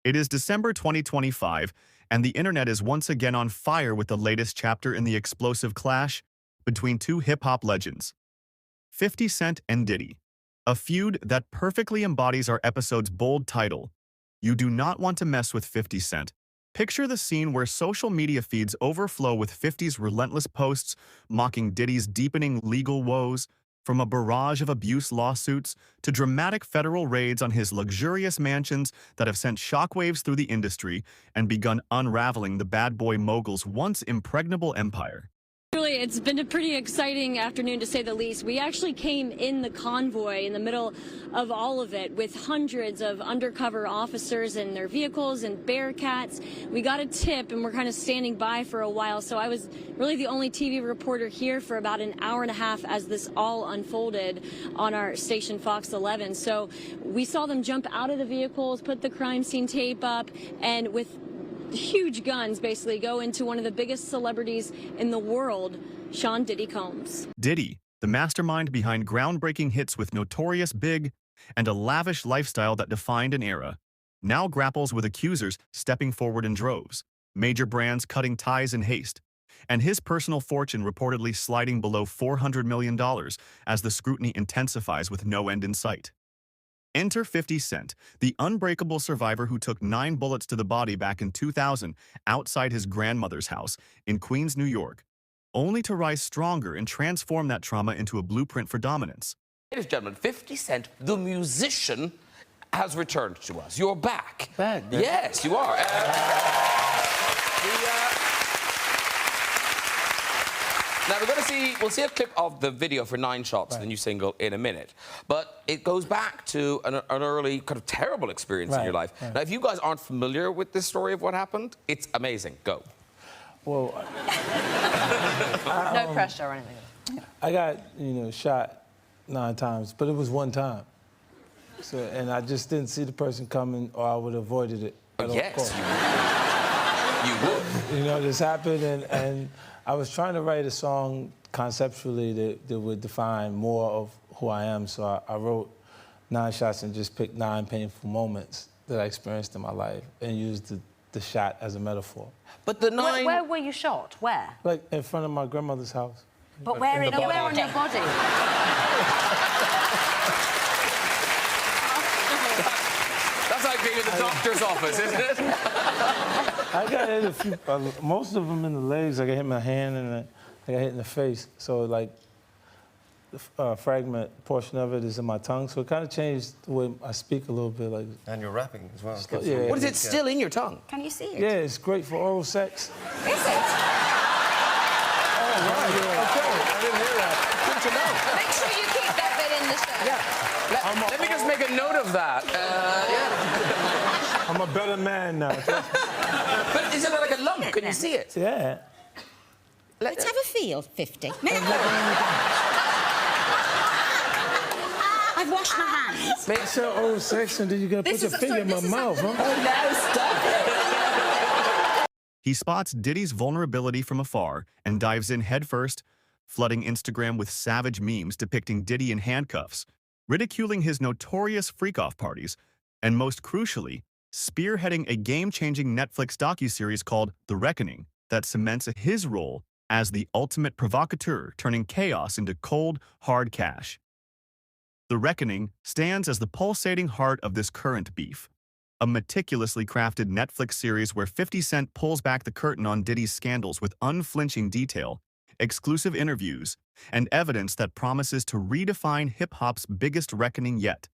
It is December 2025, and the internet is once again on fire with the latest chapter in the explosive clash between two hip-hop legends, 50 Cent and Diddy. A feud that perfectly embodies our episode's bold title, You Do Not Want to Mess with 50 Cent. Picture the scene where social media feeds overflow with 50's relentless posts mocking Diddy's deepening legal woes, from a barrage of abuse lawsuits to dramatic federal raids on his luxurious mansions that have sent shockwaves through the industry and begun unraveling the bad boy mogul's once impregnable empire. Really, it's been a pretty exciting afternoon, to say the least. We actually came in the convoy in the middle of all of it with hundreds of undercover officers in their vehicles and Bearcats. We got a tip and we're kind of standing by for a while, so I was really the only TV reporter here for about an hour and a half as this all unfolded on our station Fox 11. So we saw them jump out of the vehicles, put the crime scene tape up, and with huge guns basically go into one of the biggest celebrities in the world, Sean Diddy Combs. Diddy, the mastermind behind groundbreaking hits with Notorious Big and a lavish lifestyle that defined an era, now grapples with accusers stepping forward in droves, major brands cutting ties in haste, and his personal fortune reportedly sliding below $400 million as the scrutiny intensifies with no end in sight. Enter 50 Cent, the unbreakable survivor who took 9 bullets to the body back in 2000 outside his grandmother's house in Queens, New York, only to rise stronger and transform that trauma into a blueprint for dominance. Ladies and gentlemen, 50 Cent, the musician, has returned to us. You're back. Back? Yes, you are. Now, we'll see a clip of the video for 9 Shots, the new single, in a minute. But it goes back to an early, kind of terrible experience in your life. Now, if you guys aren't familiar with this story of what happened, it's amazing. Go. Well, no pressure or anything. I got, shot 9 times, but it was one time. So, and I just didn't see the person coming, or I would have avoided it. Yes, you would. This happened, and I was trying to write a song conceptually that would define more of who I am, so I wrote 9 shots and just picked 9 painful moments that I experienced in my life and used the shot as a metaphor. But the 9... Where were you shot? Where? Like in front of my grandmother's house. But where on your body? That's like being in the doctor's office, isn't it? I got hit a few, most of them in the legs. I got hit in my hand and I got hit in the face. So, like, the fragment portion of it is in my tongue. So it kind of changed the way I speak a little bit. Like. And you're rapping as well. Yeah. What is it still in your tongue? Can you see it? Yeah, it's great for oral sex. Is it? Oh, right. Okay. I didn't hear that. Good to know. Make sure you keep that bit in the show. Yeah. Let me just make a note of that. I'm a better man now. But is it like a lump? Can you see it? Yeah. Let's have a feel, 50. I've washed my hands. Make sure oral sex, and then you gotta put your finger in my mouth, huh? Oh, no, stop it. He spots Diddy's vulnerability from afar and dives in headfirst, flooding Instagram with savage memes depicting Diddy in handcuffs, ridiculing his notorious freak-off parties, and most crucially, spearheading a game-changing Netflix docuseries called The Reckoning that cements his role as the ultimate provocateur, turning chaos into cold, hard cash. The Reckoning stands as the pulsating heart of this current beef, a meticulously crafted Netflix series where 50 Cent pulls back the curtain on Diddy's scandals with unflinching detail, exclusive interviews, and evidence that promises to redefine hip-hop's biggest reckoning yet.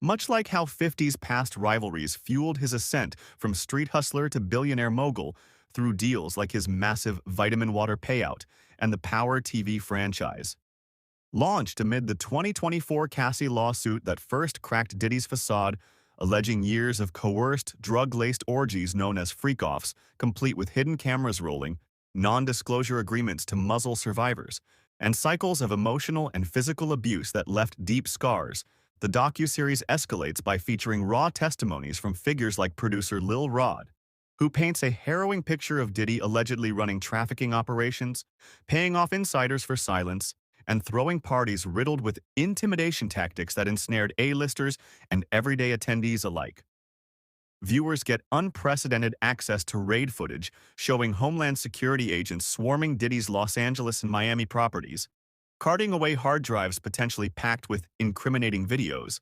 Much like how 50's past rivalries fueled his ascent from street hustler to billionaire mogul through deals like his massive vitamin water payout and the Power TV franchise. Launched amid the 2024 Cassie lawsuit that first cracked Diddy's facade, alleging years of coerced, drug-laced orgies known as freak-offs, complete with hidden cameras rolling, non-disclosure agreements to muzzle survivors, and cycles of emotional and physical abuse that left deep scars, the docuseries escalates by featuring raw testimonies from figures like producer Lil Rod, who paints a harrowing picture of Diddy allegedly running trafficking operations, paying off insiders for silence, and throwing parties riddled with intimidation tactics that ensnared A-listers and everyday attendees alike. viewers get unprecedented access to raid footage showing Homeland Security agents swarming Diddy's Los Angeles and Miami properties, carting away hard drives potentially packed with incriminating videos,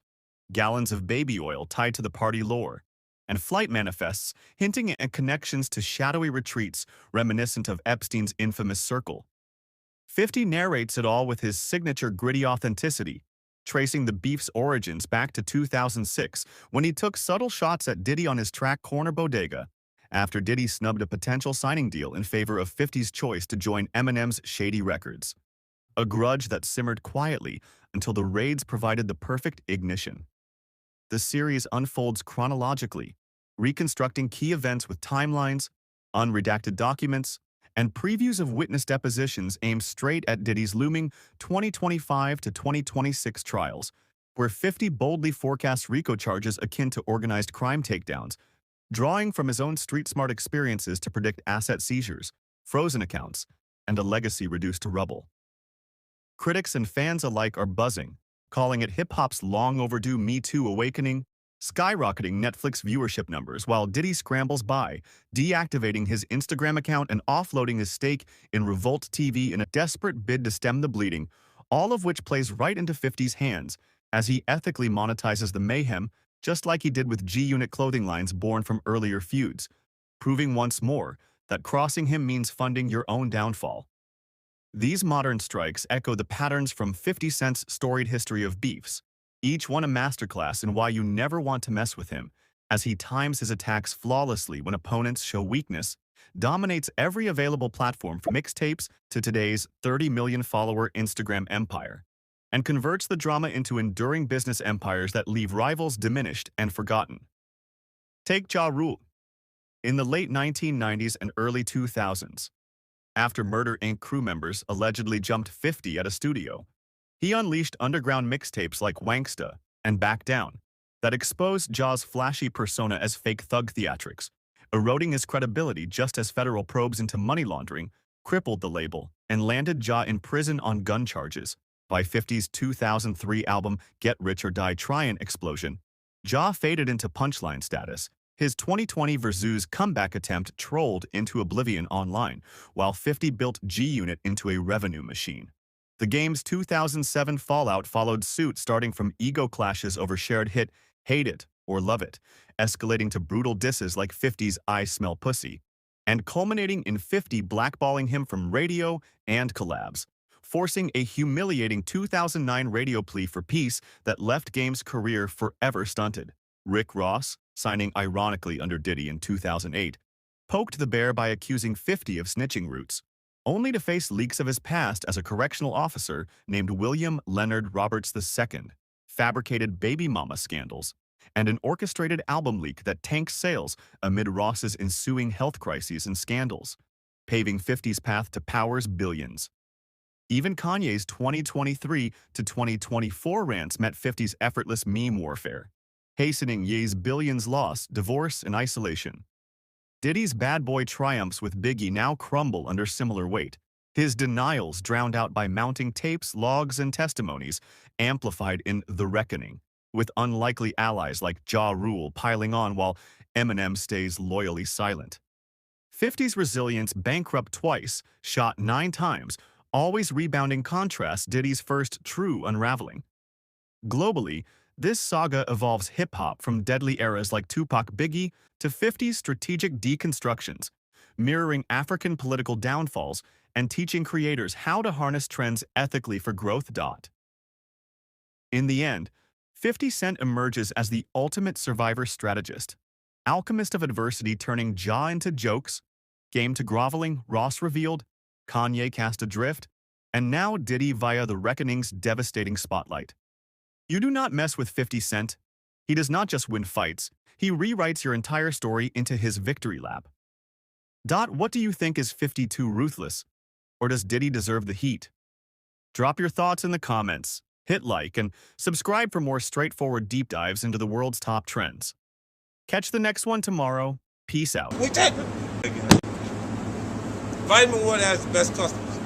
gallons of baby oil tied to the party lore, and flight manifests hinting at connections to shadowy retreats reminiscent of Epstein's infamous circle. 50 narrates it all with his signature gritty authenticity, tracing the beef's origins back to 2006 when he took subtle shots at Diddy on his track Corner Bodega, after Diddy snubbed a potential signing deal in favor of 50's choice to join Eminem's Shady Records. A grudge that simmered quietly until the raids provided the perfect ignition. The series unfolds chronologically, reconstructing key events with timelines, unredacted documents, and previews of witness depositions aimed straight at Diddy's looming 2025 to 2026 trials, where 50 boldly forecasts RICO charges akin to organized crime takedowns, drawing from his own street-smart experiences to predict asset seizures, frozen accounts, and a legacy reduced to rubble. Critics and fans alike are buzzing, calling it hip-hop's long-overdue Me Too awakening, skyrocketing Netflix viewership numbers while Diddy scrambles by, deactivating his Instagram account and offloading his stake in Revolt TV in a desperate bid to stem the bleeding, all of which plays right into 50's hands as he ethically monetizes the mayhem, just like he did with G-Unit clothing lines born from earlier feuds, proving once more that crossing him means funding your own downfall. These modern strikes echo the patterns from 50 Cent's storied history of beefs, each one a masterclass in why you never want to mess with him, as he times his attacks flawlessly when opponents show weakness, dominates every available platform from mixtapes to today's 30 million follower Instagram empire, and converts the drama into enduring business empires that leave rivals diminished and forgotten. Take Ja Rule. In the late 1990s and early 2000s, after Murder Inc. crew members allegedly jumped 50 at a studio, he unleashed underground mixtapes like Wanksta and Back Down that exposed Ja's flashy persona as fake thug theatrics, eroding his credibility just as federal probes into money laundering crippled the label and landed Ja in prison on gun charges. By 50's 2003 album Get Rich or Die Tryin' explosion, Ja faded into punchline status. His 2020 Versus comeback attempt trolled into oblivion online, while 50 built G-Unit into a revenue machine. The game's 2007 fallout followed suit, starting from ego clashes over shared hit Hate It or Love It, escalating to brutal disses like 50's I Smell Pussy, and culminating in 50 blackballing him from radio and collabs, forcing a humiliating 2009 radio plea for peace that left Game's career forever stunted. Rick Ross, signing ironically under Diddy in 2008, poked the bear by accusing 50 of snitching roots, only to face leaks of his past as a correctional officer named William Leonard Roberts II, fabricated baby mama scandals, and an orchestrated album leak that tanked sales amid Ross's ensuing health crises and scandals, paving 50's path to power's billions. Even Kanye's 2023 to 2024 rants met 50's effortless meme warfare, hastening Ye's billions loss, divorce, and isolation. Diddy's bad boy triumphs with Biggie now crumble under similar weight, his denials drowned out by mounting tapes, logs, and testimonies, amplified in The Reckoning, with unlikely allies like Ja Rule piling on while Eminem stays loyally silent. 50's resilience, bankrupt twice, shot 9 times, always rebounding contrasts Diddy's first true unraveling. Globally, this saga evolves hip-hop from deadly eras like Tupac Biggie to 50's strategic deconstructions, mirroring African political downfalls and teaching creators how to harness trends ethically for growth. In the end, 50 Cent emerges as the ultimate survivor strategist, alchemist of adversity turning Ja into jokes, Game to groveling, Ross revealed, Kanye cast adrift, and now Diddy via The Reckoning's devastating spotlight. You do not mess with 50 Cent. He does not just win fights, he rewrites your entire story into his victory lap. What do you think, is 50 too ruthless? Or does Diddy deserve the heat? Drop your thoughts in the comments, hit like, and subscribe for more straightforward deep dives into the world's top trends. Catch the next one tomorrow. Peace out. Vitamin Water has the best customers.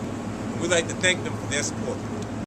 We'd like to thank them for their support.